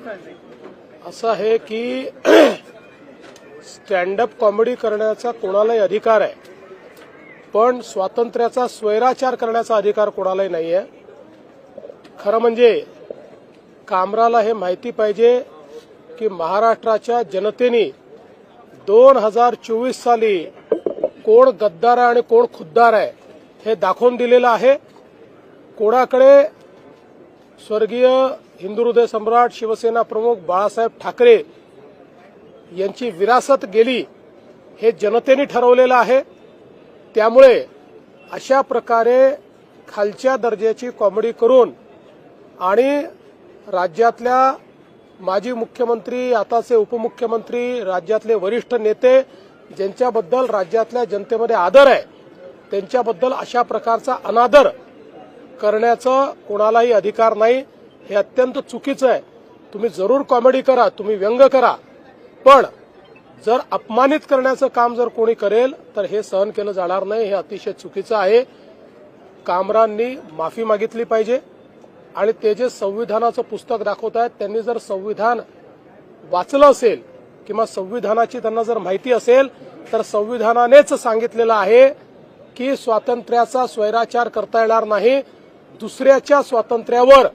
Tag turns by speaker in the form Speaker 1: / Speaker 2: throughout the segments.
Speaker 1: असं आहे की स्टँडअप कॉमेडी करण्याचा कोणालाही अधिकार आहे, पण स्वातंत्र्याचा स्वैराचार करण्याचा अधिकार कोणालाही नाही आहे. खरं म्हणजे कामराला हे माहिती पाहिजे की महाराष्ट्राच्या जनतेने 2024 साली कोण गद्दार आहे आणि कोण खुद्दार आहे हे दाखवून दिलेलं आहे. कोणाकडे स्वर्गीय हिंदू हृदय सम्राट शिवसेना प्रमुख बाळासाहेब ठाकरे यांची विरासत गेली हे जनतेने ठरवलेलं आहे. त्यामुळे अशा प्रकारे खालच्या दर्जाची कॉमेडी करून आणि राज्यातल्या माजी मुख्यमंत्री, आताचे उपमुख्यमंत्री, राज्यातले वरिष्ठ नेते ज्यांच्याबद्दल राज्यातल्या जनतेमध्ये आदर आहे त्यांच्याबद्दल अशा प्रकारचा अनादर करण्याचा कोणालाही अधिकार नाही. हे अत्यंत चुकीचं आहे. तुम्ही जरूर कॉमेडी करा, तुम्ही व्यंग करा, पण जर अपमानित करण्याचं काम जर कोणी करेल तर हे सहन केलं जाणार नाही. हे अतिशय चुकीचं आहे. कामरांनी माफी मागितली पाहिजे आणि ते जे संविधानाचं पुस्तक दाखवत आहेत त्यांनी जर संविधान वाचलं असेल किंवा संविधानाची त्यांना जर माहिती असेल तर संविधानानेच सांगितलेलं आहे की स्वातंत्र्याचा स्वैराचार करता येणार नाही, दुसऱ्याच्या स्वातंत्र्यावर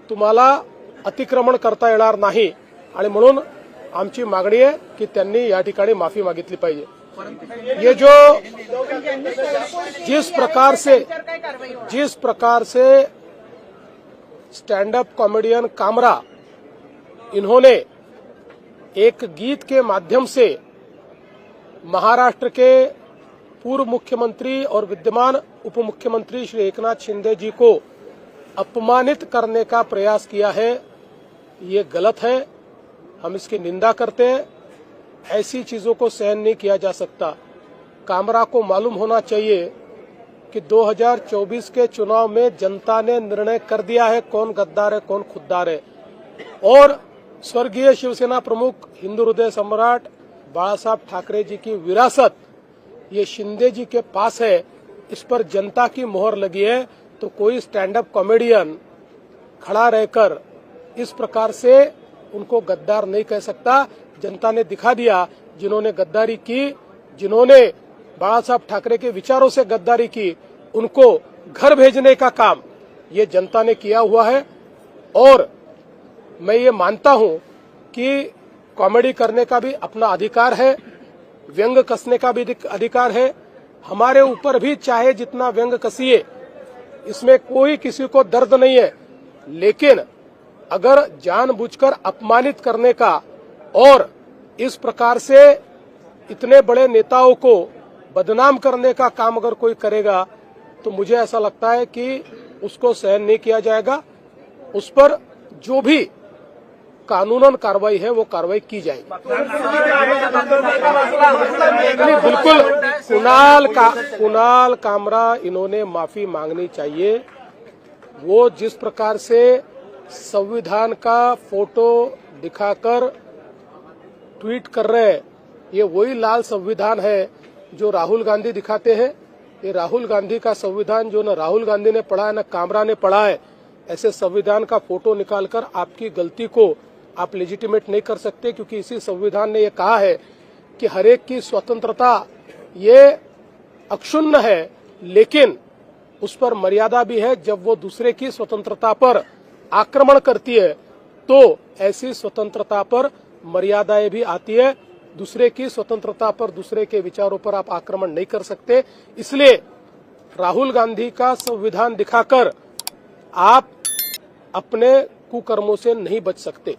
Speaker 1: तुम्हाला अतिक्रमण करता येणार नाही. आणि म्हणून आमची मागणी आहे की त्यांनी या ठिकाणी माफी मागितली पाहिजे. ये जो जिस प्रकार से स्टैंड अप कॉमेडियन कामरा इन्होंने एक गीत के माध्यम से महाराष्ट्र के पूर्व मुख्यमंत्री और विद्यमान उपमुख्यमंत्री श्री एकनाथ शिंदे जी को अपमानित करने का प्रयास किया है, ये गलत है. हम इसकी निंदा करते हैं. ऐसी चीजों को सहन नहीं किया जा सकता. कामरा को मालूम होना चाहिए कि 2024 के चुनाव में जनता ने निर्णय कर दिया है कौन गद्दार है कौन खुद्दार है. और स्वर्गीय शिवसेना प्रमुख हिंदू हृदय सम्राट बाळासाहेब ठाकरे जी की विरासत ये शिंदे जी के पास है, इस पर जनता की मोहर लगी है. तो कोई स्टैंड अप कॉमेडियन खड़ा रहकर इस प्रकार से उनको गद्दार नहीं कह सकता. जनता ने दिखा दिया जिन्होंने गद्दारी की, जिन्होंने बाळासाहेब ठाकरे के विचारों से गद्दारी की, उनको घर भेजने का काम ये जनता ने किया हुआ है. और मैं ये मानता हूं कि कॉमेडी करने का भी अपना अधिकार है, व्यंग कसने का भी अधिकार है. हमारे ऊपर भी चाहे जितना व्यंग कसिए, इसमें कोई किसी को दर्द नहीं है. लेकिन अगर जानबूझकर अपमानित करने का और इस प्रकार से इतने बड़े नेताओं को बदनाम करने का काम अगर कोई करेगा तो मुझे ऐसा लगता है कि उसको सहन नहीं किया जाएगा. उस पर जो भी कानूनन कार्रवाई है वो कार्रवाई की जाएगी. बिल्कुल कुणाल कामरा इन्होंने माफी मांगनी चाहिए. वो जिस प्रकार से संविधान का फोटो दिखाकर ट्वीट कर रहे हैं, ये वही लाल संविधान है जो राहुल गांधी दिखाते हैं. ये राहुल गांधी का संविधान जो न राहुल गांधी ने पढ़ा है न कामरा ने पढ़ा है. ऐसे संविधान का फोटो निकालकर आपकी गलती को आप लेजिटिमेट नहीं कर सकते, क्योंकि इसी संविधान ने ये कहा है कि हरेक की स्वतंत्रता ये अक्षुण्ण है, लेकिन उस पर मर्यादा भी है. जब वो दूसरे की स्वतंत्रता पर आक्रमण करती है तो ऐसी स्वतंत्रता पर मर्यादाएं भी आती है. दूसरे की स्वतंत्रता पर, दूसरे के विचारों पर आप आक्रमण नहीं कर सकते. इसलिए राहुल गांधी का संविधान दिखाकर आप अपने कुकर्मों से नहीं बच सकते.